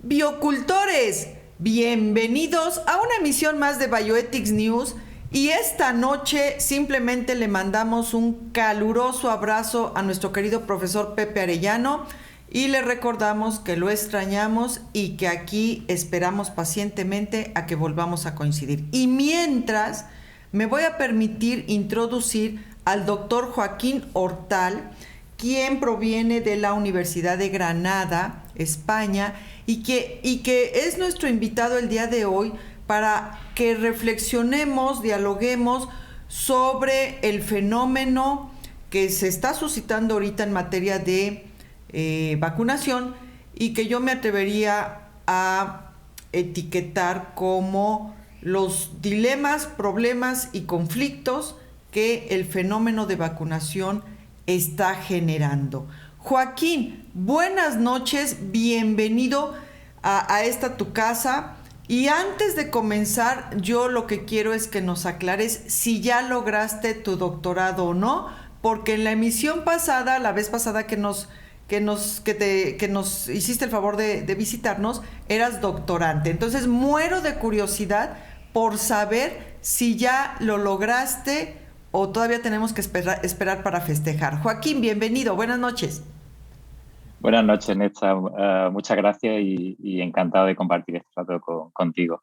Biocultores, bienvenidos a una emisión más de Bioethics News y esta noche simplemente le mandamos un caluroso abrazo a nuestro querido profesor Pepe Arellano y le recordamos que lo extrañamos y que aquí esperamos pacientemente a que volvamos a coincidir. Y mientras, me voy a permitir introducir al doctor Joaquín Hortal, quien proviene de la Universidad de Granada, España, y que es nuestro invitado el día de hoy para que reflexionemos, dialoguemos sobre el fenómeno que se está suscitando ahorita en materia de vacunación y que yo me atrevería a etiquetar como los dilemas, problemas y conflictos que el fenómeno de vacunación está generando. Joaquín, buenas noches, bienvenido a esta tu casa. Y antes de comenzar, yo lo que quiero es que nos aclares si ya lograste tu doctorado o no, porque en la emisión pasada, la vez pasada que nos hiciste el favor de visitarnos, eras doctorante. Entonces muero de curiosidad por saber si ya lo lograste o todavía tenemos que esperar para festejar. Joaquín, bienvenido, buenas noches. Buenas noches, Néstor. Muchas gracias y encantado de compartir este rato contigo.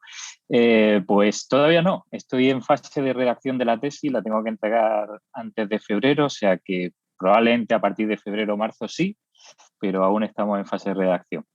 Pues todavía no. Estoy en fase de redacción de la tesis, la tengo que entregar antes de febrero, o sea que probablemente a partir de febrero o marzo sí, pero aún estamos en fase de redacción.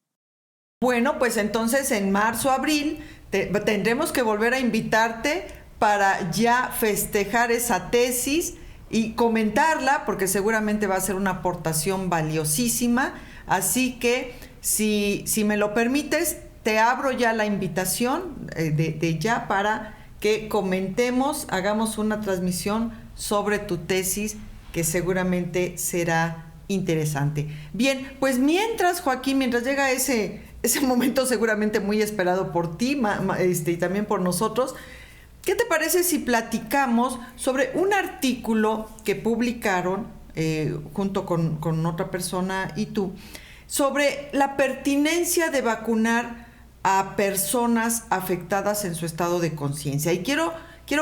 Bueno, pues entonces en marzo, abril, tendremos que volver a invitarte para ya festejar esa tesis y comentarla, porque seguramente va a ser una aportación valiosísima. Así que, si me lo permites, te abro ya la invitación de ya para que comentemos, hagamos una transmisión sobre tu tesis, que seguramente será interesante. Bien, pues mientras, Joaquín, mientras llega ese momento seguramente muy esperado por ti y también por nosotros, ¿qué te parece si platicamos sobre un artículo que publicaron junto con otra persona y tú, sobre la pertinencia de vacunar a personas afectadas en su estado de conciencia? Y quiero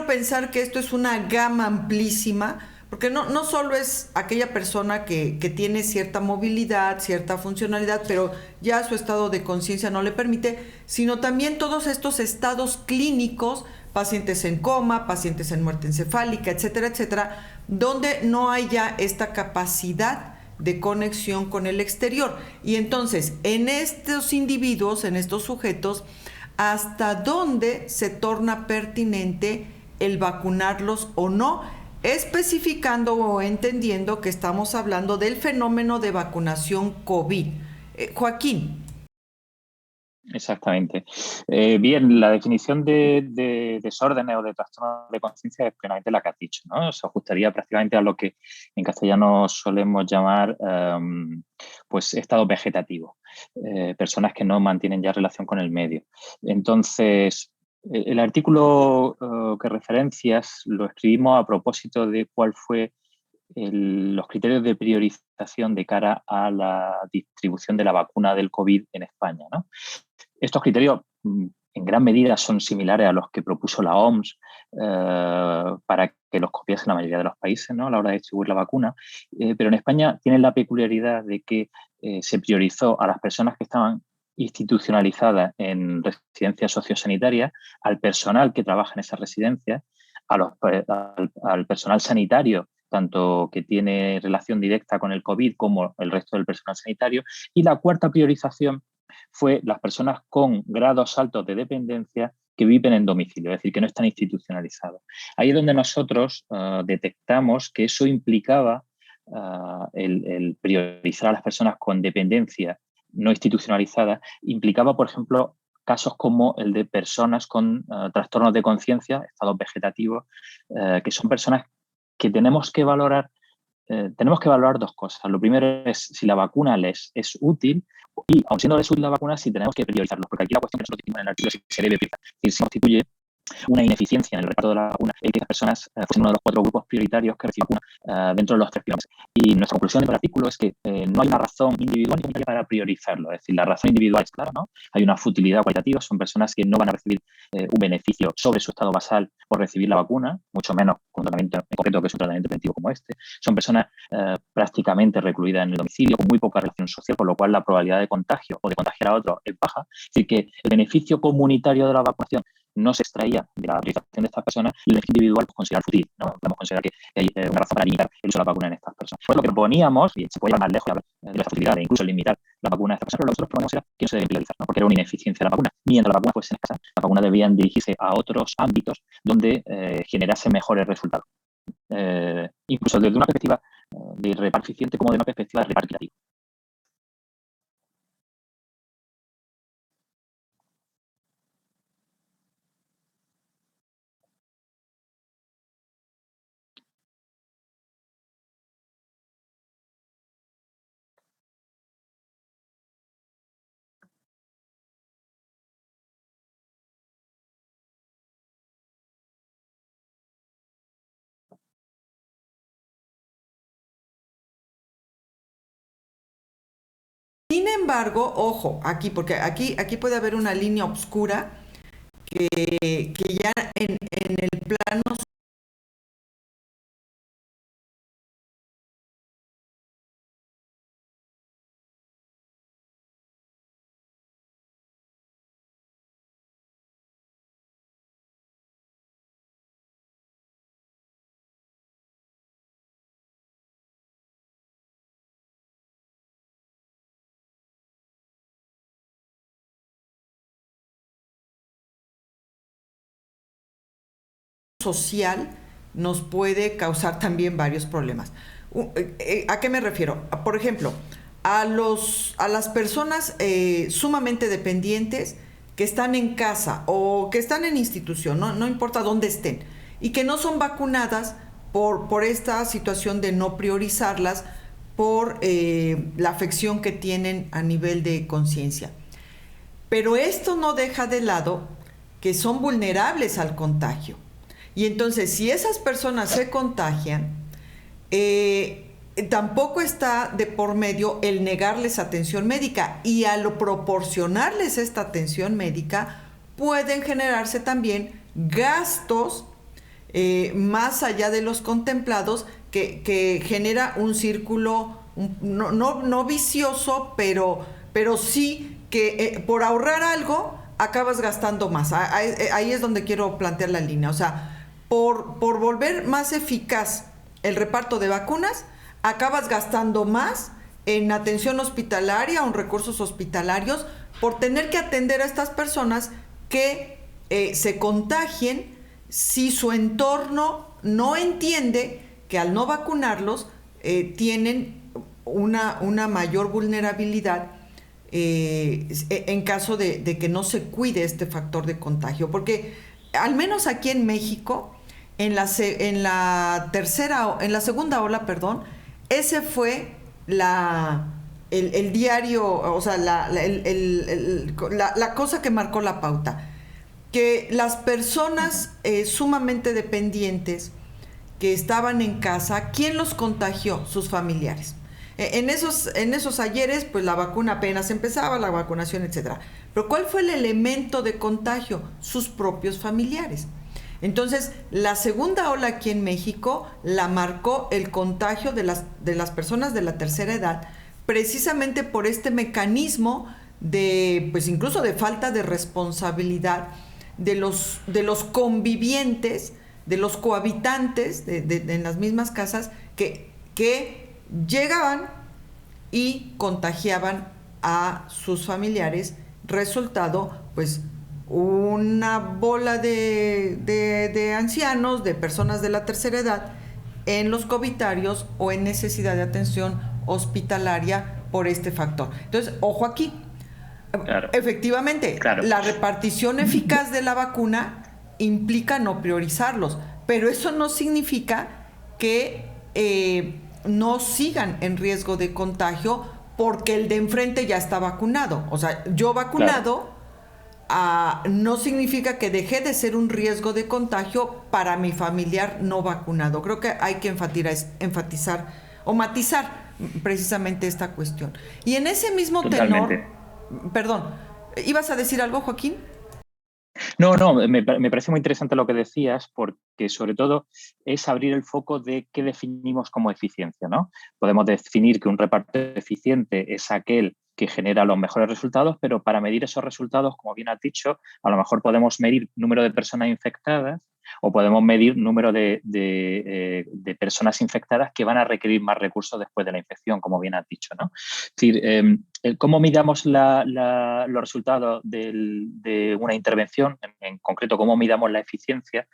pensar que esto es una gama amplísima, porque no solo es aquella persona que tiene cierta movilidad, cierta funcionalidad, pero ya su estado de conciencia no le permite, sino también todos estos estados clínicos, pacientes en coma, pacientes en muerte encefálica, etcétera, etcétera, donde no hay ya esta capacidad de conexión con el exterior. Y entonces, en estos individuos, en estos sujetos, ¿hasta dónde se torna pertinente el vacunarlos o no? Especificando o entendiendo que estamos hablando del fenómeno de vacunación COVID. Joaquín. Exactamente. Bien, la definición de desórdenes o de trastornos de conciencia es plenamente la que has dicho, ¿no? Se ajustaría prácticamente a lo que en castellano solemos llamar pues estados vegetativos, personas que no mantienen ya relación con el medio. Entonces, el artículo que referencias lo escribimos a propósito de cuál fue los criterios de priorización de cara a la distribución de la vacuna del COVID en España, ¿no? Estos criterios en gran medida son similares a los que propuso la OMS para que los copiase la mayoría de los países, ¿no?, a la hora de distribuir la vacuna, pero en España tienen la peculiaridad de que se priorizó a las personas que estaban institucionalizadas en residencias sociosanitarias, al personal que trabaja en esas residencias, al personal sanitario, tanto que tiene relación directa con el COVID como el resto del personal sanitario, y la cuarta priorización fue las personas con grados altos de dependencia que viven en domicilio, es decir, que no están institucionalizados. Ahí es donde nosotros detectamos que eso implicaba el priorizar a las personas con dependencia no institucionalizada, implicaba, por ejemplo, casos como el de personas con trastornos de conciencia, estados vegetativos, que son personas que tenemos que valorar dos cosas. Lo primero es si la vacuna les es útil y, aun siendo útil la vacuna, si tenemos que priorizarlos, porque aquí la cuestión que nosotros decimos en el artículo es si se debe priorizar. Es decir, si constituye una ineficiencia en el reparto de la vacuna, el que las personas fuesen uno de los 4 grupos prioritarios que reciben vacuna dentro de los 3 primeros meses. Y nuestra conclusión del artículo es que no hay una razón individual ni comunitaria para priorizarlo. Es decir, la razón individual es clara, ¿no? Hay una futilidad cualitativa, son personas que no van a recibir un beneficio sobre su estado basal por recibir la vacuna, mucho menos con un tratamiento en concreto que es un tratamiento preventivo como este. Son personas prácticamente recluidas en el domicilio, con muy poca relación social, por lo cual la probabilidad de contagio o de contagiar a otros es baja. Es decir, que el beneficio comunitario de la vacunación no se extraía de la priorización de estas personas y el beneficio individual pues, considerar fútil, ¿no? Podemos considerar que hay una razón para limitar el uso de la vacuna en estas personas. Pues lo que proponíamos, y se puede llevar más lejos de la futilidad, de incluso limitar la vacuna a estas personas, pero lo que nosotros proponíamos era que no se debe priorizar, ¿no? Porque era una ineficiencia de la vacuna. Mientras la vacuna fuese escasa, las vacunas debían dirigirse a otros ámbitos donde generase mejores resultados. Incluso desde una perspectiva de reparto eficiente como de una perspectiva de reparto equitativo. Sin embargo, ojo, aquí, porque aquí puede haber una línea oscura que ya en el plano social nos puede causar también varios problemas. ¿A qué me refiero? Por ejemplo, a las personas sumamente dependientes que están en casa o que están en institución, no importa dónde estén, y que no son vacunadas por esta situación de no priorizarlas por la afección que tienen a nivel de conciencia. Pero esto no deja de lado que son vulnerables al contagio. Y entonces, si esas personas se contagian, tampoco está de por medio el negarles atención médica. Y al proporcionarles esta atención médica, pueden generarse también gastos más allá de los contemplados que genera un círculo no vicioso, pero sí que por ahorrar algo acabas gastando más. Ahí es donde quiero plantear la línea. O sea, por volver más eficaz el reparto de vacunas, acabas gastando más en atención hospitalaria o en recursos hospitalarios por tener que atender a estas personas que se contagien si su entorno no entiende que al no vacunarlos tienen una mayor vulnerabilidad en caso de que no se cuide este factor de contagio. Porque al menos aquí en México, en la segunda ola, ese fue el diario, o sea, la cosa que marcó la pauta. Que las personas sumamente dependientes que estaban en casa, ¿quién los contagió? Sus familiares. En esos ayeres, pues la vacuna apenas empezaba, la vacunación, etcétera. Pero ¿cuál fue el elemento de contagio? Sus propios familiares. Entonces, la segunda ola aquí en México la marcó el contagio de las personas de la tercera edad, precisamente por este mecanismo de, pues incluso de falta de responsabilidad de los convivientes, de los cohabitantes en las mismas casas que llegaban y contagiaban a sus familiares, resultado pues una bola de ancianos, de personas de la tercera edad en los cohabitarios o en necesidad de atención hospitalaria por este factor. Entonces, ojo aquí. Claro. Efectivamente, claro. La repartición eficaz de la vacuna implica no priorizarlos, pero eso no significa que no sigan en riesgo de contagio porque el de enfrente ya está vacunado. O sea, yo vacunado, claro, no significa que deje de ser un riesgo de contagio para mi familiar no vacunado. Creo que hay que enfatizar o matizar precisamente esta cuestión. Y en ese mismo tenor, Totalmente. perdón, ¿ibas a decir algo, Joaquín? No, no, me parece muy interesante lo que decías porque sobre todo es abrir el foco de qué definimos como eficiencia, ¿no? Podemos definir que un reparto eficiente es aquel que genera los mejores resultados, pero para medir esos resultados, como bien has dicho, a lo mejor podemos medir número de personas infectadas o podemos medir número de personas infectadas que van a requerir más recursos después de la infección, como bien has dicho, ¿no? Es decir, cómo midamos los resultados de una intervención, en concreto cómo midamos la eficiencia,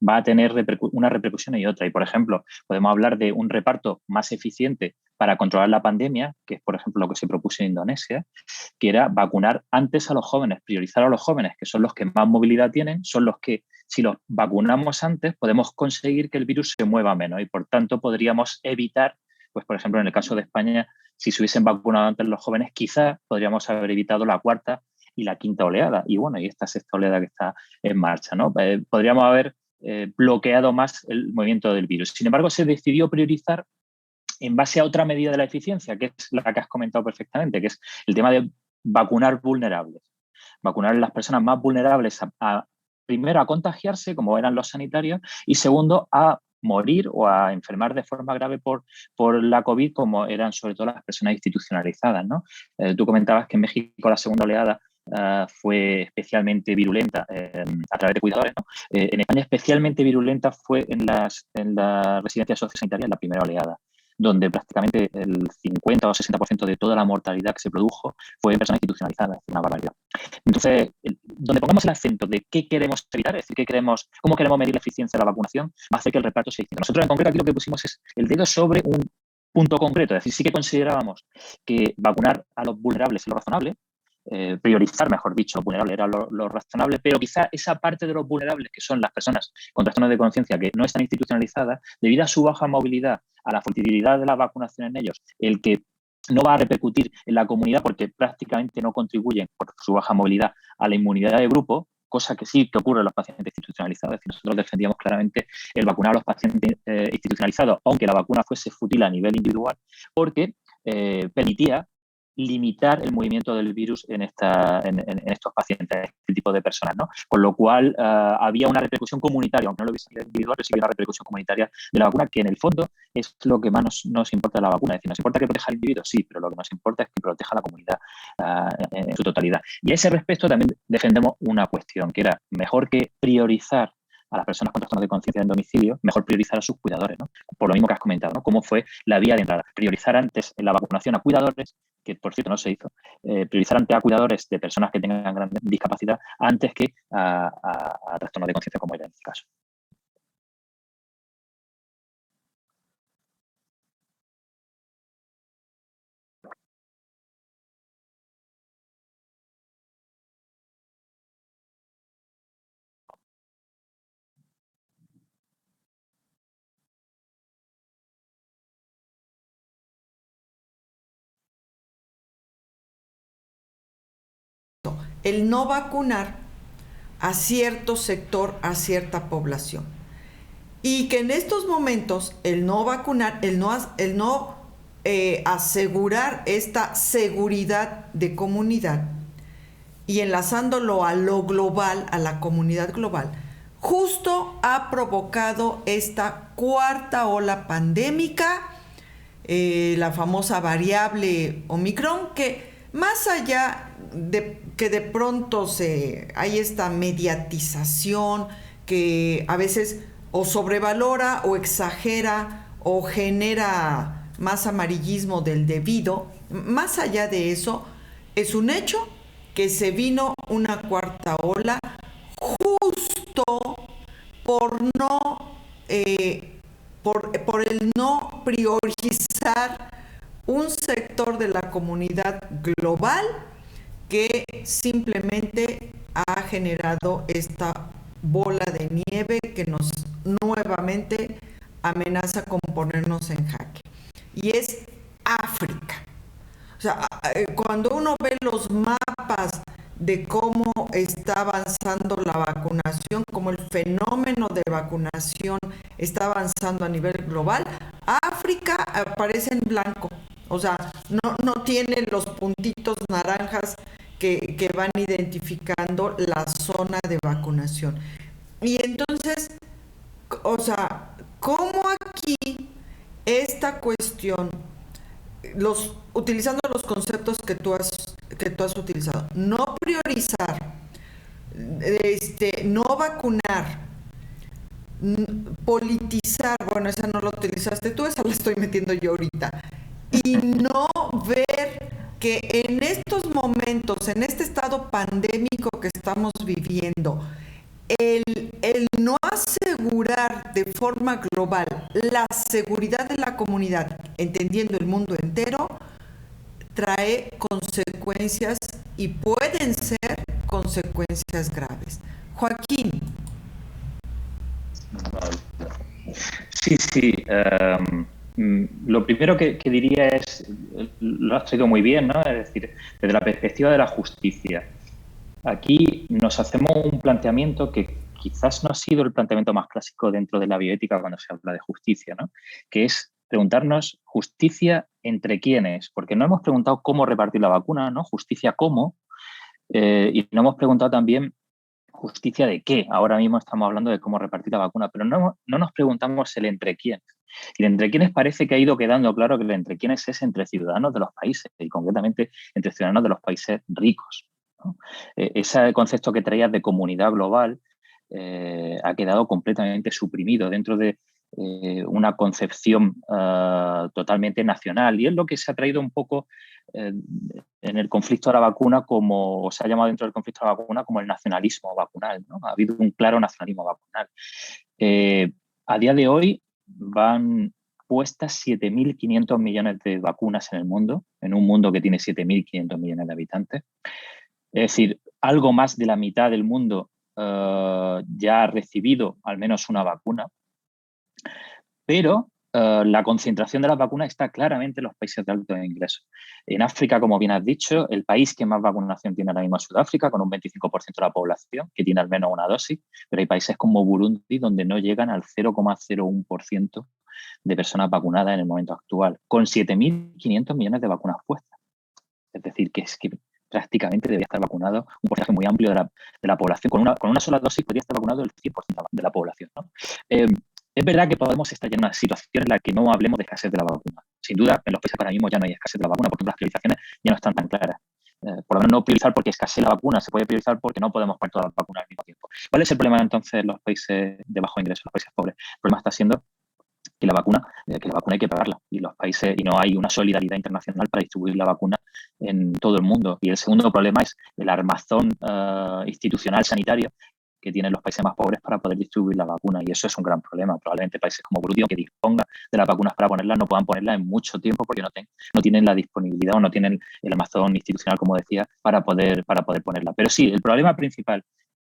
va a tener una repercusión y otra. Y, por ejemplo, podemos hablar de un reparto más eficiente para controlar la pandemia, que es, por ejemplo, lo que se propuso en Indonesia, que era vacunar antes a los jóvenes, priorizar a los jóvenes, que son los que más movilidad tienen, son los que, si los vacunamos antes, podemos conseguir que el virus se mueva menos y, por tanto, podríamos evitar, pues, por ejemplo, en el caso de España, si se hubiesen vacunado antes los jóvenes, quizás podríamos haber evitado la cuarta y la quinta oleada. Y bueno, y esta sexta oleada que está en marcha, ¿no? Podríamos haber bloqueado más el movimiento del virus. Sin embargo, se decidió priorizar en base a otra medida de la eficiencia, que es la que has comentado perfectamente, que es el tema de vacunar vulnerables. Vacunar a las personas más vulnerables primero a contagiarse, como eran los sanitarios, y segundo, a morir o a enfermar de forma grave por la COVID, como eran sobre todo las personas institucionalizadas, ¿no? Tú comentabas que en México la segunda oleada fue especialmente virulenta a través de cuidadores, ¿no? En España especialmente virulenta fue en las residencias sociosanitarias en la primera oleada, donde prácticamente el 50 o 60% de toda la mortalidad que se produjo fue en personas institucionalizadas, una barbaridad. Entonces, donde pongamos el acento de qué queremos evitar, es decir, cómo queremos medir la eficiencia de la vacunación, va a hacer que el reparto sea distinto. Nosotros en concreto aquí lo que pusimos es el dedo sobre un punto concreto, es decir, sí que considerábamos que vacunar a los vulnerables es lo razonable, priorizar, mejor dicho, los vulnerables era lo razonable, pero quizá esa parte de los vulnerables, que son las personas con trastornos de conciencia que no están institucionalizadas, debido a su baja movilidad, a la futilidad de la vacunación en ellos, el que no va a repercutir en la comunidad porque prácticamente no contribuyen por su baja movilidad a la inmunidad de grupo, cosa que sí que ocurre en los pacientes institucionalizados. Es decir, nosotros defendíamos claramente el vacunar a los pacientes institucionalizados, aunque la vacuna fuese fútil a nivel individual, porque permitía limitar el movimiento del virus en estos pacientes, este tipo de personas, ¿no? Con lo cual había una repercusión comunitaria, aunque no lo hubiese a nivel individual, pero sí había una repercusión comunitaria de la vacuna, que en el fondo es lo que más nos importa de la vacuna. Es decir, nos importa que proteja al individuo, sí, pero lo que nos importa es que proteja a la comunidad en su totalidad. Y a ese respecto también defendemos una cuestión, que era mejor que priorizar a las personas con trastornos de conciencia en domicilio, mejor priorizar a sus cuidadores, ¿no? Por lo mismo que has comentado, ¿no? Cómo fue la vía de entrada. Priorizar antes en la vacunación a cuidadores, que por cierto no se hizo, priorizar antes a cuidadores de personas que tengan gran discapacidad antes que a trastornos de conciencia, como era en este caso. El no vacunar a cierto sector, a cierta población. Y que en estos momentos el no vacunar, el no asegurar esta seguridad de comunidad y enlazándolo a lo global, a la comunidad global, justo ha provocado esta cuarta ola pandémica, la famosa variable Omicron, que más allá de que de pronto hay esta mediatización que a veces o sobrevalora o exagera o genera más amarillismo del debido, más allá de eso, es un hecho que se vino una cuarta ola justo por no por el no priorizar un sector de la comunidad global que simplemente ha generado esta bola de nieve que nos nuevamente amenaza con ponernos en jaque. Y es África. O sea, cuando uno ve los mapas de cómo está avanzando la vacunación, cómo el fenómeno de vacunación está avanzando a nivel global, África aparece en blanco. O sea, no tiene los puntitos naranjas que van identificando la zona de vacunación. Y entonces, o sea, ¿cómo aquí esta cuestión, utilizando los conceptos que tú has utilizado, no priorizar, no vacunar, politizar, bueno, esa no la utilizaste tú, esa la estoy metiendo yo ahorita, y no ver que en estos momentos, en este estado pandémico que estamos viviendo, el no asegurar de forma global la seguridad de la comunidad, entendiendo el mundo entero, trae consecuencias y pueden ser consecuencias graves. Joaquín. Sí, sí. Lo primero que diría es, lo has traído muy bien, ¿no? Es decir, desde la perspectiva de la justicia. Aquí nos hacemos un planteamiento que quizás no ha sido el planteamiento más clásico dentro de la bioética cuando se habla de justicia, ¿no? Que es preguntarnos justicia entre quiénes, porque no hemos preguntado cómo repartir la vacuna, ¿no? Justicia cómo, y no hemos preguntado también justicia de qué. Ahora mismo estamos hablando de cómo repartir la vacuna, pero no nos preguntamos el entre quiénes. Y el entre quiénes parece que ha ido quedando claro que el entre quiénes es entre ciudadanos de los países y concretamente entre ciudadanos de los países ricos, ¿no? Ese concepto que traías de comunidad global ha quedado completamente suprimido dentro de una concepción totalmente nacional, y es lo que se ha traído un poco en el conflicto de la vacuna, como o se ha llamado dentro del conflicto de la vacuna como el nacionalismo vacunal, ¿no? Ha habido un claro nacionalismo vacunal. A día de hoy van puestas 7.500 millones de vacunas en el mundo, en un mundo que tiene 7.500 millones de habitantes. Es decir, algo más de la mitad del mundo ya ha recibido al menos una vacuna, pero la concentración de las vacunas está claramente en los países de alto ingreso. En África, como bien has dicho, el país que más vacunación tiene ahora mismo es Sudáfrica, con un 25% de la población que tiene al menos una dosis, pero hay países como Burundi donde no llegan al 0,01% de personas vacunadas en el momento actual, con 7.500 millones de vacunas puestas. Es decir, que es que prácticamente debería estar vacunado un porcentaje muy amplio de la población. Con una sola dosis podría estar vacunado el 100% de la población, ¿no? Es verdad que podemos estar en una situación en la que no hablemos de escasez de la vacuna. Sin duda, en los países ahora mismo ya no hay escasez de la vacuna porque las priorizaciones ya no están tan claras. Por lo menos no priorizar porque escasee la vacuna, se puede priorizar porque no podemos poner todas las vacunas al mismo tiempo. ¿Cuál es el problema entonces en los países de bajo ingreso, los países pobres? El problema está siendo que la vacuna hay que pagarla y no hay una solidaridad internacional para distribuir la vacuna en todo el mundo. Y el segundo problema es el armazón institucional sanitario que tienen los países más pobres para poder distribuir la vacuna, y eso es un gran problema. Probablemente países como Burundi, que dispongan de las vacunas para ponerlas, no puedan ponerlas en mucho tiempo porque no tienen la disponibilidad o no tienen el armazón institucional, como decía, para poder ponerla. Pero sí, el problema principal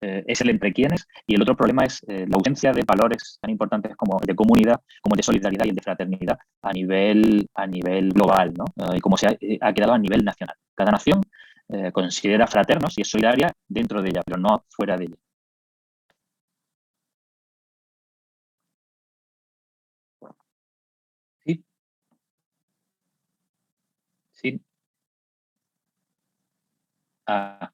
es el entre quiénes, y el otro problema es la ausencia de valores tan importantes como el de comunidad, como el de solidaridad y el de fraternidad a nivel global, ¿no? Y como ha quedado a nivel nacional. Cada nación considera fraternos y es solidaria dentro de ella, pero no fuera de ella. Sí. Sí. Ah.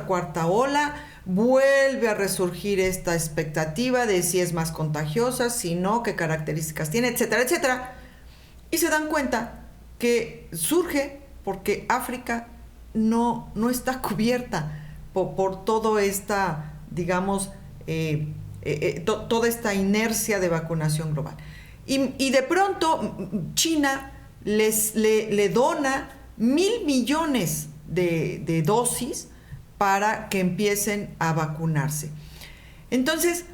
Cuarta ola, vuelve a resurgir esta expectativa de si es más contagiosa, si no, qué características tiene, etcétera, etcétera. Y se dan cuenta que surge porque África no está cubierta por toda esta, digamos, toda esta inercia de vacunación global. Y de pronto China le dona 1.000 millones de dosis para que empiecen a vacunarse. Entonces,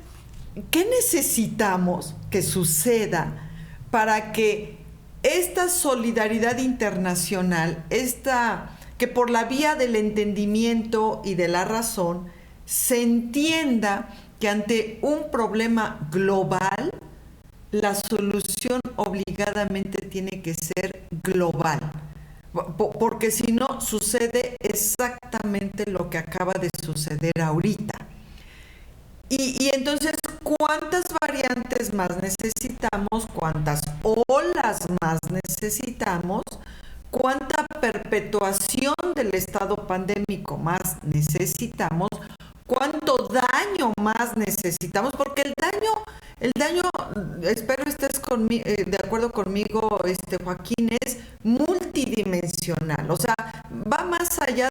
¿Qué necesitamos que suceda para que esta solidaridad internacional, que por la vía del entendimiento y de la razón, se entienda que ante un problema global, la solución obligadamente tiene que ser global? Porque si no, sucede exactamente lo que acaba de suceder ahorita. Y entonces, ¿cuántas variantes más necesitamos? ¿Cuántas olas más necesitamos? ¿Cuánta perpetuación del estado pandémico más necesitamos? ¿Cuánto daño más necesitamos? Porque el daño, espero estés de acuerdo conmigo, Joaquín, es multidimensional. O sea, va más allá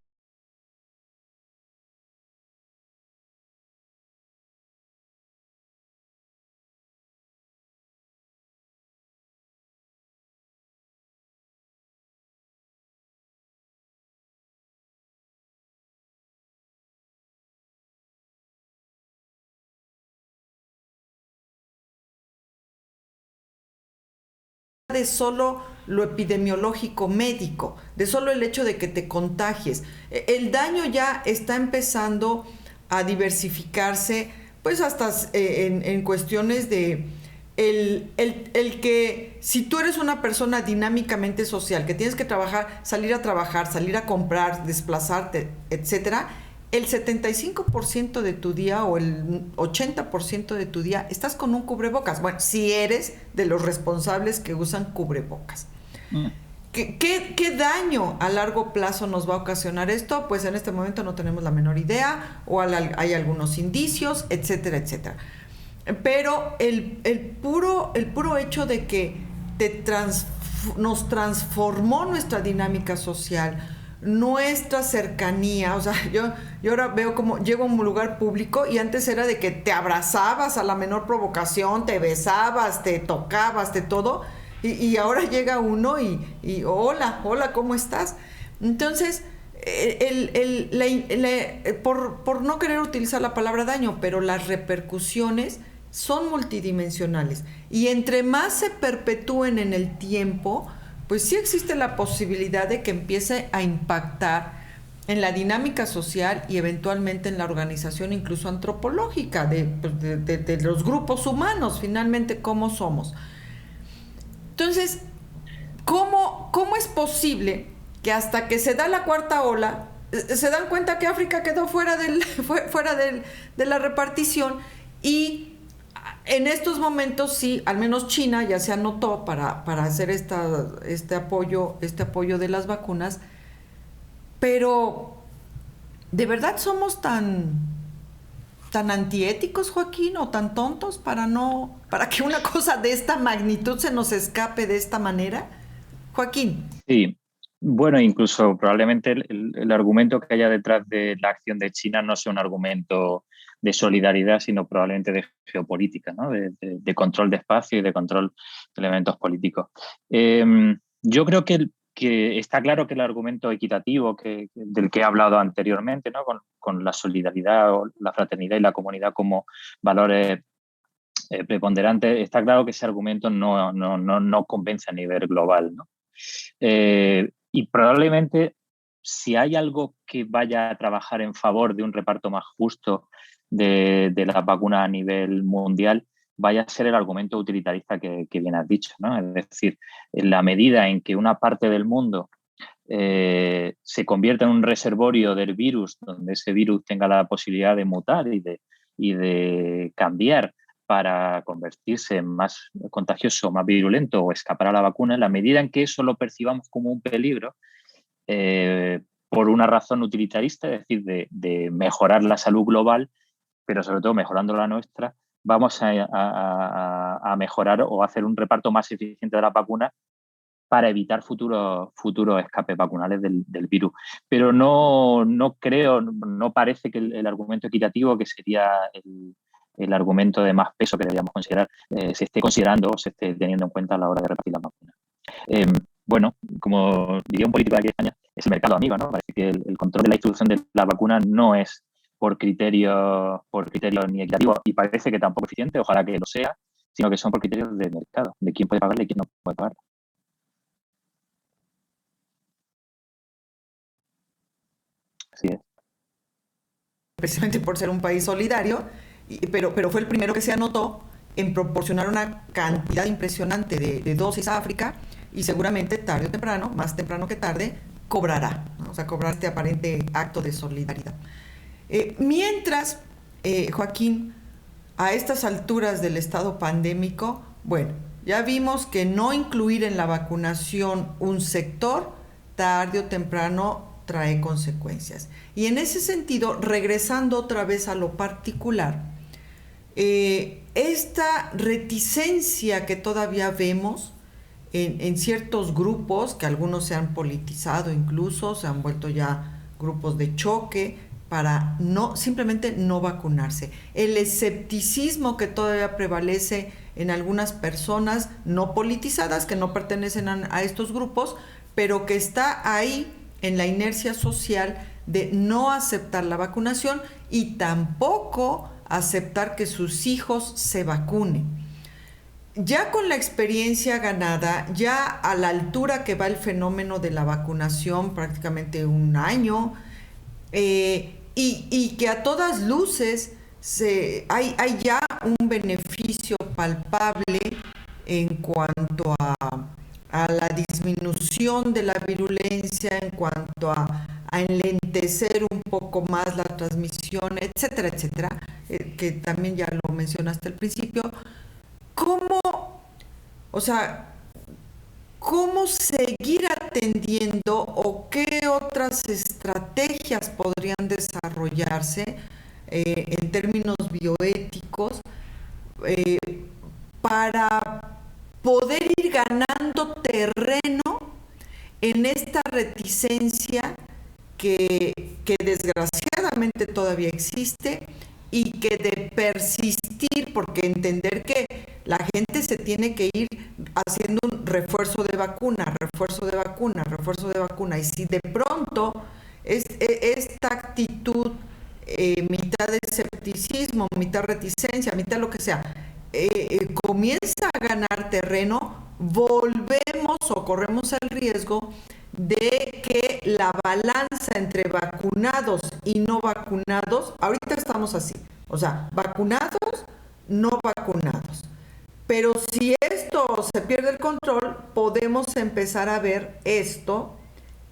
de solo lo epidemiológico médico, de solo el hecho de que te contagies. El daño ya está empezando a diversificarse, pues hasta en cuestiones de el que si tú eres una persona dinámicamente social, que tienes que trabajar, salir a comprar, desplazarte, etcétera, el 75% de tu día o el 80% de tu día estás con un cubrebocas. Bueno, si eres de los responsables que usan cubrebocas. Mm. ¿Qué daño a largo plazo nos va a ocasionar esto? Pues en este momento no tenemos la menor idea, o hay algunos indicios, etcétera, etcétera. Pero el puro hecho de que nos transformó nuestra dinámica social, nuestra cercanía, o sea, yo ahora veo como llego a un lugar público y antes era de que te abrazabas a la menor provocación, te besabas, te tocabas, te todo, y ahora llega uno y hola, ¿cómo estás? Entonces, por no querer utilizar la palabra daño, pero las repercusiones son multidimensionales, y entre más se perpetúen en el tiempo, pues sí existe la posibilidad de que empiece a impactar en la dinámica social y eventualmente en la organización incluso antropológica de los grupos humanos, finalmente, cómo somos. Entonces, ¿cómo es posible que hasta que se da la cuarta ola, se dan cuenta que África quedó fuera de la repartición? Y en estos momentos sí, al menos China ya se anotó para hacer este apoyo de las vacunas, pero ¿de verdad somos tan antiéticos, Joaquín, o tan tontos para que una cosa de esta magnitud se nos escape de esta manera? Joaquín. Sí, bueno, incluso probablemente el argumento que haya detrás de la acción de China no sea un argumento de solidaridad, sino probablemente de geopolítica, ¿no? de control de espacio y de control de elementos políticos. Yo creo que está claro que el argumento equitativo del que he hablado anteriormente, ¿no? con la solidaridad o la fraternidad y la comunidad como valores preponderantes, está claro que ese argumento no convence a nivel global, ¿no? Y probablemente si hay algo que vaya a trabajar en favor de un reparto más justo de las vacunas a nivel mundial, vaya a ser el argumento utilitarista que bien has dicho, ¿no? Es decir, en la medida en que una parte del mundo se convierta en un reservorio del virus, donde ese virus tenga la posibilidad de mutar y de cambiar para convertirse en más contagioso, más virulento o escapar a la vacuna, en la medida en que eso lo percibamos como un peligro, por una razón utilitarista, es decir, de mejorar la salud global, pero sobre todo mejorando la nuestra, vamos a mejorar o hacer un reparto más eficiente de las vacunas para evitar futuros escapes vacunales del virus. Pero no creo, no parece que el argumento equitativo, que sería el argumento de más peso que deberíamos considerar, se esté considerando o se esté teniendo en cuenta a la hora de repartir las vacunas. Bueno, como diría un político de aquí de España, es el mercado amigo, ¿no? Parece que el control de la distribución de la vacuna no es por criterios ni equitativos, y parece que tampoco eficiente, ojalá que lo sea, sino que son por criterios de mercado, de quién puede pagarle y quién no puede pagar. Así es. Precisamente por ser un país solidario, pero fue el primero que se anotó en proporcionar una cantidad impresionante de dosis a África, y seguramente tarde o temprano, más temprano que tarde, cobrará, ¿no? O sea, cobrar este aparente acto de solidaridad. Mientras, Joaquín, a estas alturas del estado pandémico, bueno, ya vimos que no incluir en la vacunación un sector, tarde o temprano trae consecuencias. Y en ese sentido, regresando otra vez a lo particular, esta reticencia que todavía vemos en ciertos grupos, que algunos se han politizado incluso, se han vuelto ya grupos de choque para simplemente no vacunarse. El escepticismo que todavía prevalece en algunas personas no politizadas, que no pertenecen a estos grupos, pero que está ahí en la inercia social de no aceptar la vacunación y tampoco aceptar que sus hijos se vacunen. Ya con la experiencia ganada, ya a la altura que va el fenómeno de la vacunación, prácticamente un año, y que a todas luces hay ya un beneficio palpable en cuanto a la disminución de la virulencia, en cuanto a enlentecer un poco más la transmisión, etcétera, etcétera, que también ya lo mencionaste al principio. ¿Cómo, o sea, cómo seguir atendiendo o qué otras estrategias podrían desarrollarse en términos bioéticos eh, para poder ir ganando terreno en esta reticencia que desgraciadamente todavía existe y que de persistir, porque entender que la gente se tiene que ir haciendo un refuerzo de vacuna, refuerzo de vacuna, refuerzo de vacuna, y si de pronto esta actitud, mitad de escepticismo, mitad reticencia, mitad lo que sea, comienza a ganar terreno, volvemos o corremos el riesgo de que la balanza entre vacunados y no vacunados, ahorita estamos así, o sea, vacunados, no vacunados. Pero si esto se pierde el control, podemos empezar a ver esto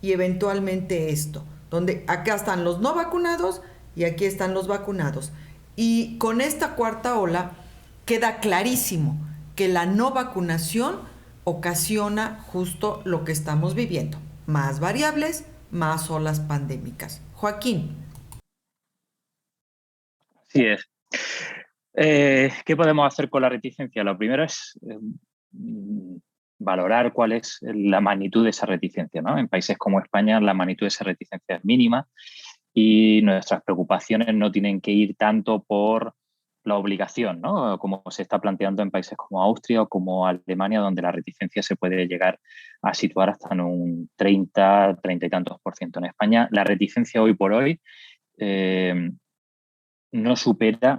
y eventualmente esto, donde acá están los no vacunados y aquí están los vacunados. Y con esta cuarta ola queda clarísimo que la no vacunación ocasiona justo lo que estamos viviendo: más variables, más olas pandémicas. Joaquín. Así es. ¿Qué podemos hacer con la reticencia? Lo primero es valorar cuál es la magnitud de esa reticencia, ¿no? En países como España la magnitud de esa reticencia es mínima y nuestras preocupaciones no tienen que ir tanto por la obligación, ¿no? Como se está planteando en países como Austria o como Alemania, donde la reticencia se puede llegar a situar hasta en un 30 y tantos %. En España la reticencia hoy por hoy no supera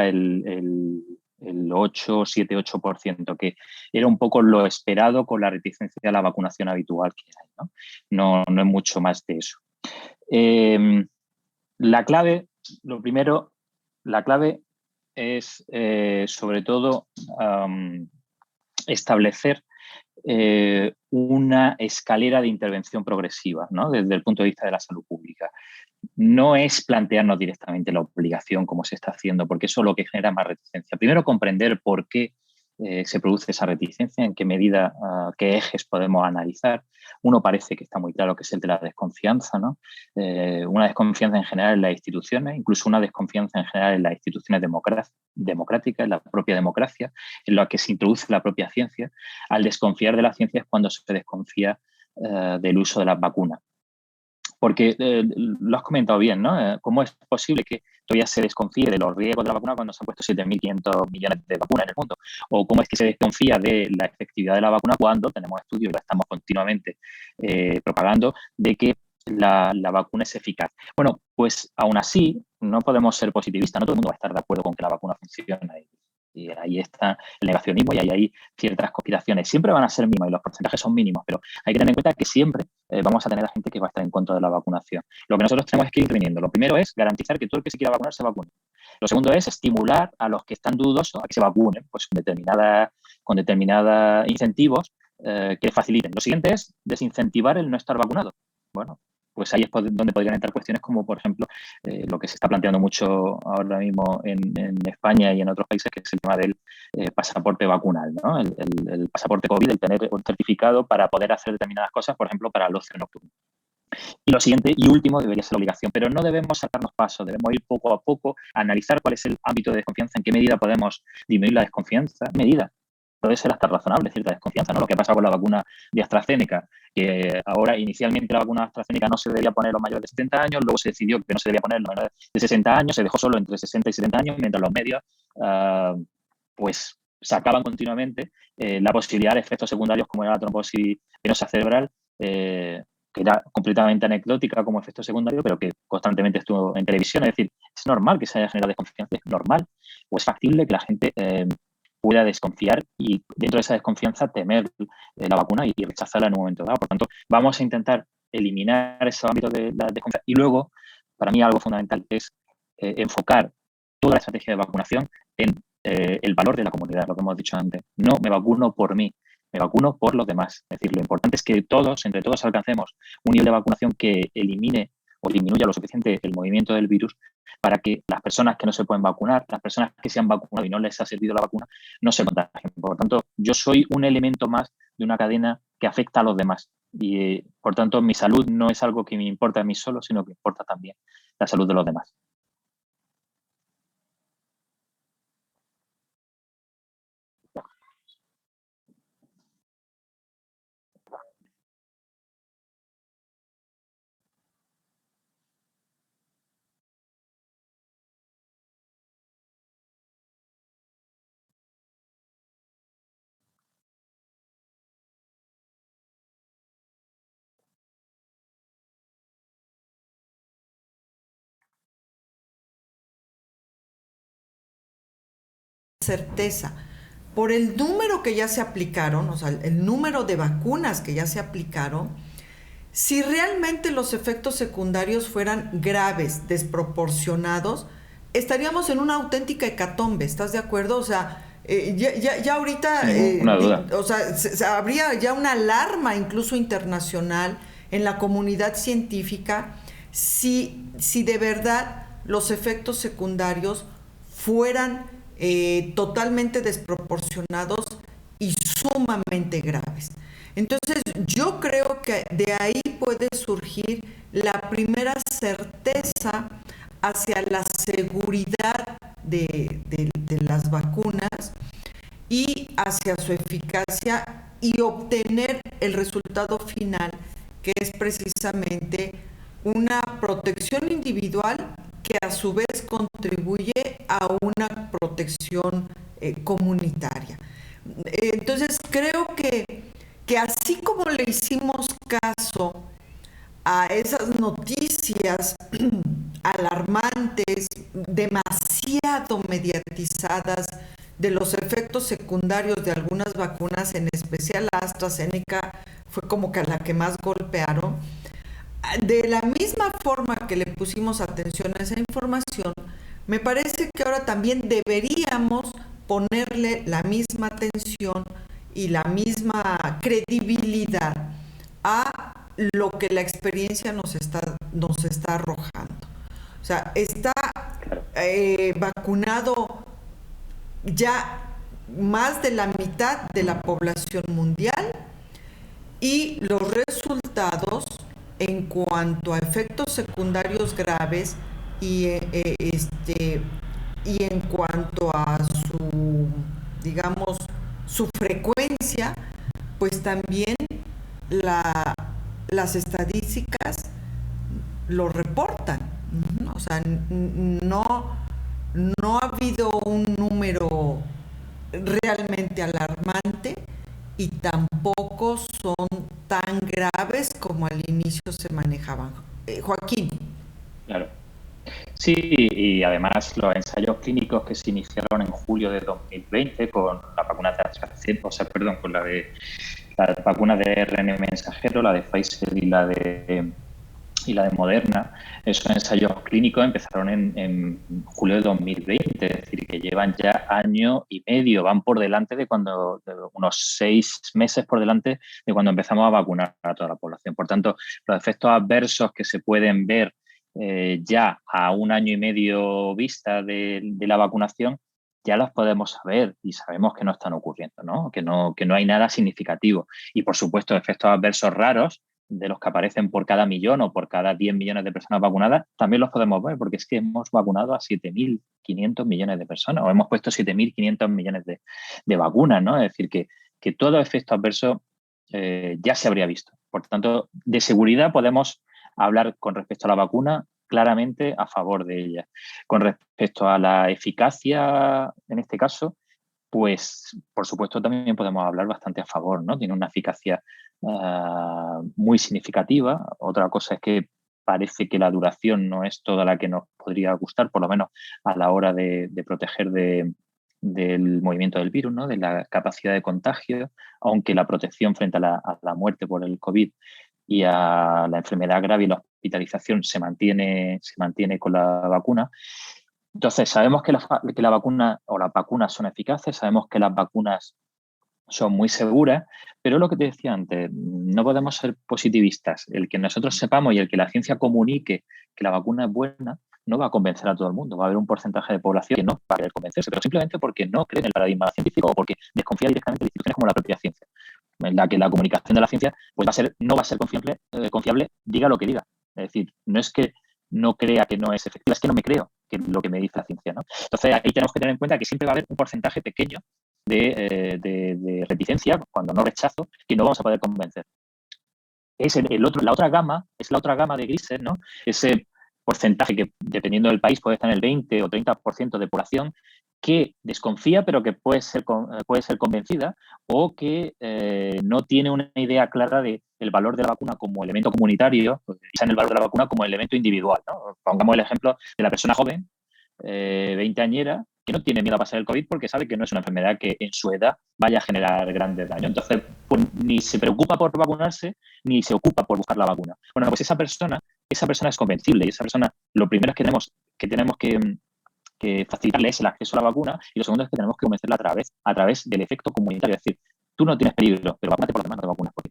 el 7-8%, que era un poco lo esperado con la reticencia a la vacunación habitual que hay, ¿no? No es mucho más de eso. La clave, lo primero, la clave es sobre todo establecer una escalera de intervención progresiva, ¿no? Desde el punto de vista de la salud pública. No es plantearnos directamente la obligación como se está haciendo, porque eso es lo que genera más reticencia. Primero, comprender por qué se produce esa reticencia, en qué medida, qué ejes podemos analizar. Uno parece que está muy claro, que es el de la desconfianza, ¿no? Una desconfianza en general en las instituciones, incluso una desconfianza en general en las instituciones democráticas, en la propia democracia, en la que se introduce la propia ciencia. Al desconfiar de la ciencia es cuando se desconfía del uso de las vacunas. Porque lo has comentado bien, ¿no? ¿Cómo es posible que todavía se desconfíe de los riesgos de la vacuna cuando se han puesto 7.500 millones de vacunas en el mundo? ¿O cómo es que se desconfía de la efectividad de la vacuna cuando tenemos estudios y lo estamos continuamente propagando de que la vacuna es eficaz? Bueno, pues aún así, no podemos ser positivistas, no todo el mundo va a estar de acuerdo con que la vacuna funciona. Y ahí está el negacionismo y ahí hay ciertas conspiraciones. Siempre van a ser mínimas y los porcentajes son mínimos, pero hay que tener en cuenta que siempre vamos a tener a gente que va a estar en contra de la vacunación. Lo que nosotros tenemos es que ir teniendo. Lo primero es garantizar que todo el que se quiera vacunar se vacune. Lo segundo es estimular a los que están dudosos a que se vacunen, pues con determinadas incentivos que faciliten. Lo siguiente es desincentivar el no estar vacunado. Bueno, pues ahí es donde podrían entrar cuestiones como, por ejemplo, lo que se está planteando mucho ahora mismo en España y en otros países, que es el tema del pasaporte vacunal, ¿no? El pasaporte COVID, el tener un certificado para poder hacer determinadas cosas, por ejemplo, para el ocio nocturno. Y lo siguiente y último debería ser la obligación, pero no debemos saltarnos pasos, debemos ir poco a poco, analizar cuál es el ámbito de desconfianza, en qué medida podemos disminuir la desconfianza, medida. Puede ser hasta razonable cierta desconfianza, ¿no? Lo que pasa con la vacuna de AstraZeneca, que ahora inicialmente la vacuna de AstraZeneca no se debía poner a los mayores de 70 años, luego se decidió que no se debía poner a los menores de 60 años, se dejó solo entre 60 y 70 años, mientras los medios pues sacaban continuamente la posibilidad de efectos secundarios como era la trombosis venosa cerebral, que era completamente anecdótica como efecto secundario, pero que constantemente estuvo en televisión. Es decir, es normal que se haya generado desconfianza, es normal, o es factible que la gente pueda desconfiar y dentro de esa desconfianza temer la vacuna y rechazarla en un momento dado. Por tanto, vamos a intentar eliminar esos ámbitos de la desconfianza. Y luego, para mí algo fundamental es enfocar toda la estrategia de vacunación en el valor de la comunidad, lo que hemos dicho antes. No me vacuno por mí, me vacuno por los demás. Es decir, lo importante es que todos, entre todos, alcancemos un nivel de vacunación que elimine o disminuya lo suficiente el movimiento del virus para que las personas que no se pueden vacunar, las personas que se han vacunado y no les ha servido la vacuna, no se contagien. Por lo tanto, yo soy un elemento más de una cadena que afecta a los demás. Y, por tanto, mi salud no es algo que me importa a mí solo, sino que importa también la salud de los demás. Certeza. Por el número que ya se aplicaron, o sea, el número de vacunas que ya se aplicaron, si realmente los efectos secundarios fueran graves, desproporcionados, estaríamos en una auténtica hecatombe, ¿estás de acuerdo? O sea, ya ahorita, una duda. o sea, habría ya una alarma incluso internacional en la comunidad científica si de verdad los efectos secundarios fueran totalmente desproporcionados y sumamente graves. Entonces, yo creo que de ahí puede surgir la primera certeza hacia la seguridad de las vacunas y hacia su eficacia y obtener el resultado final, que es precisamente una protección individual que a su vez contribuye a una protección comunitaria. Entonces creo que así como le hicimos caso a esas noticias alarmantes, demasiado mediatizadas, de los efectos secundarios de algunas vacunas, en especial la AstraZeneca fue como que a la que más golpearon. De la misma forma que le pusimos atención a esa información, me parece que ahora también deberíamos ponerle la misma atención y la misma credibilidad a lo que la experiencia nos está arrojando. O sea, está vacunado ya más de la mitad de la población mundial y los resultados en cuanto a efectos secundarios graves y en cuanto a su, digamos, su frecuencia, pues también las estadísticas lo reportan. O sea, no ha habido un número realmente alarmante y tampoco son tan graves como al inicio se manejaban. Joaquín. Claro. Sí, y además los ensayos clínicos que se iniciaron en julio de 2020 con la vacuna de AstraZeneca, o sea, perdón, con la vacuna de RNA mensajero, la de Pfizer y la de Moderna, esos ensayos clínicos empezaron en julio de 2020, es decir, que llevan ya año y medio, van por delante unos 6 meses por delante de cuando empezamos a vacunar a toda la población. Por tanto, los efectos adversos que se pueden ver ya a un año y medio vista de la vacunación, ya los podemos saber y sabemos que no están ocurriendo, ¿no? Que no hay nada significativo. Y, por supuesto, efectos adversos raros de los que aparecen por cada millón o por cada 10 millones de personas vacunadas, también los podemos ver, porque es que hemos vacunado a 7.500 millones de personas o hemos puesto 7.500 millones de vacunas, ¿no? Es decir, que todo efecto adverso ya se habría visto. Por tanto, de seguridad podemos hablar con respecto a la vacuna claramente a favor de ella. Con respecto a la eficacia, en este caso, pues por supuesto también podemos hablar bastante a favor, ¿no? Tiene una eficacia muy significativa. Otra cosa es que parece que la duración no es toda la que nos podría gustar, por lo menos a la hora de proteger del movimiento del virus, ¿no? De la capacidad de contagio, aunque la protección frente a la muerte por el COVID y a la enfermedad grave y la hospitalización se mantiene con la vacuna. Entonces, sabemos que la vacuna o las vacunas son eficaces, sabemos que las vacunas son muy seguras, pero lo que te decía antes, no podemos ser positivistas. El que nosotros sepamos y el que la ciencia comunique que la vacuna es buena no va a convencer a todo el mundo. Va a haber un porcentaje de población que no va a querer convencerse, pero simplemente porque no cree en el paradigma científico o porque desconfía directamente de instituciones como la propia ciencia, en la que la comunicación de la ciencia pues no va a ser confiable, diga lo que diga. Es decir, no es que no crea que no es efectiva, es que no me creo que lo que me dice la ciencia, ¿no? Entonces, ahí tenemos que tener en cuenta que siempre va a haber un porcentaje pequeño de reticencia, cuando no rechazo, que no vamos a poder convencer. La otra gama de grises, ¿no? Ese porcentaje que, dependiendo del país, puede estar en el 20 o 30% de población que desconfía, pero que puede ser convencida, o que no tiene una idea clara del valor de la vacuna como elemento comunitario, piensa en el valor de la vacuna como elemento individual, ¿no? Pongamos el ejemplo de la persona joven, veinteañera, que no tiene miedo a pasar el COVID porque sabe que no es una enfermedad que en su edad vaya a generar grandes daños. Entonces, pues, ni se preocupa por vacunarse, ni se ocupa por buscar la vacuna. Bueno, pues esa persona es convencible, y esa persona, lo primero es que tenemos que facilitarle es el acceso a la vacuna, y lo segundo es que tenemos que convencerla a través del efecto comunitario. Es decir, tú no tienes peligro, pero vacúnate por los demás, no te vacunas por ti.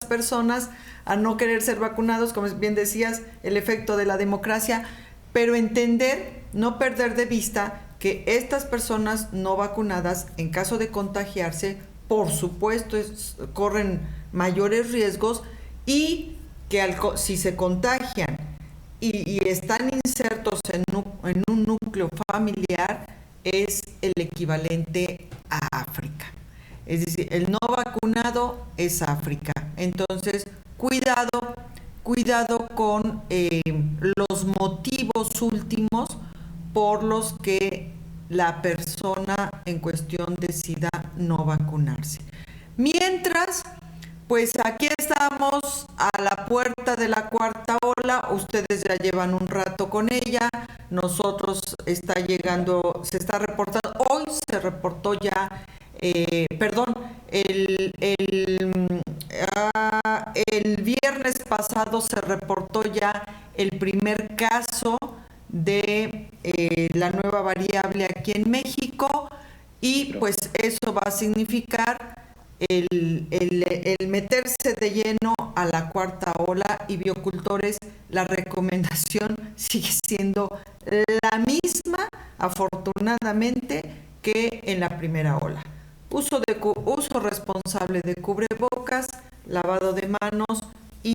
Personas a no querer ser vacunados, como bien decías, el efecto de la democracia, pero entender, no perder de vista que estas personas no vacunadas, en caso de contagiarse, por supuesto, corren mayores riesgos, y que si se contagian y están insertos en un núcleo familiar, es el equivalente a África. Es decir, el no vacunado es África. Entonces, cuidado con los motivos últimos por los que la persona en cuestión decida no vacunarse. Mientras, pues aquí estamos a la puerta de la cuarta ola. Ustedes ya llevan un rato con ella. Nosotros se está reportando, hoy se reportó ya, el viernes pasado se reportó ya el primer caso de la nueva variable aquí en México, y pues eso va a significar el meterse de lleno a la cuarta ola. Y biocultores, la recomendación sigue siendo la misma, afortunadamente, que en la primera ola. uso responsable de cubrebocas, lavado de manos y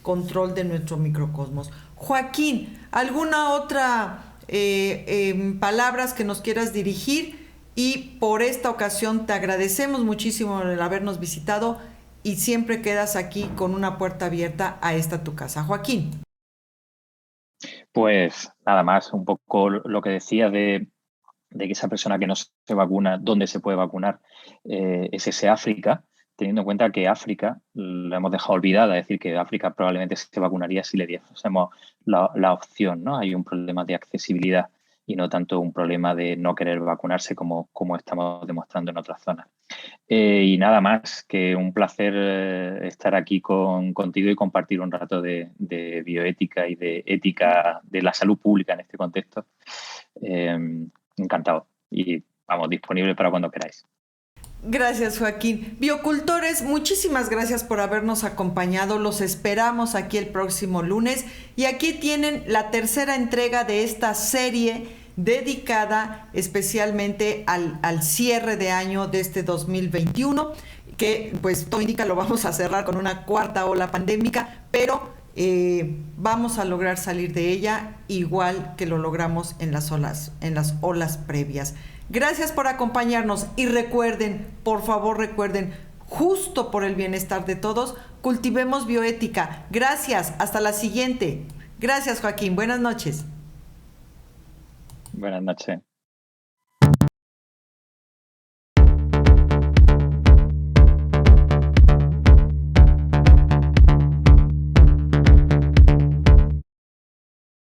control de nuestro microcosmos. Joaquín, ¿alguna otra palabras que nos quieras dirigir? Y por esta ocasión te agradecemos muchísimo el habernos visitado y siempre quedas aquí con una puerta abierta a esta tu casa. Joaquín. Pues nada más, un poco lo que decía de que esa persona que no se vacuna, ¿dónde se puede vacunar? Es ese África, teniendo en cuenta que África la hemos dejado olvidada, es decir, que África probablemente se vacunaría si le diésemos la opción, ¿no? Hay un problema de accesibilidad y no tanto un problema de no querer vacunarse como estamos demostrando en otras zonas. Y nada más, que un placer estar aquí contigo y compartir un rato de bioética y de ética de la salud pública en este contexto. Encantado y vamos, disponible para cuando queráis. Gracias, Joaquín. Biocultores, muchísimas gracias por habernos acompañado. Los esperamos aquí el próximo lunes. Y aquí tienen la tercera entrega de esta serie dedicada especialmente al cierre de año de este 2021, que pues todo indica lo vamos a cerrar con una cuarta ola pandémica, pero vamos a lograr salir de ella igual que lo logramos en las olas previas. Gracias por acompañarnos y recuerden, por favor recuerden, justo por el bienestar de todos, cultivemos bioética. Gracias, hasta la siguiente. Gracias, Joaquín, buenas noches. Buenas noches.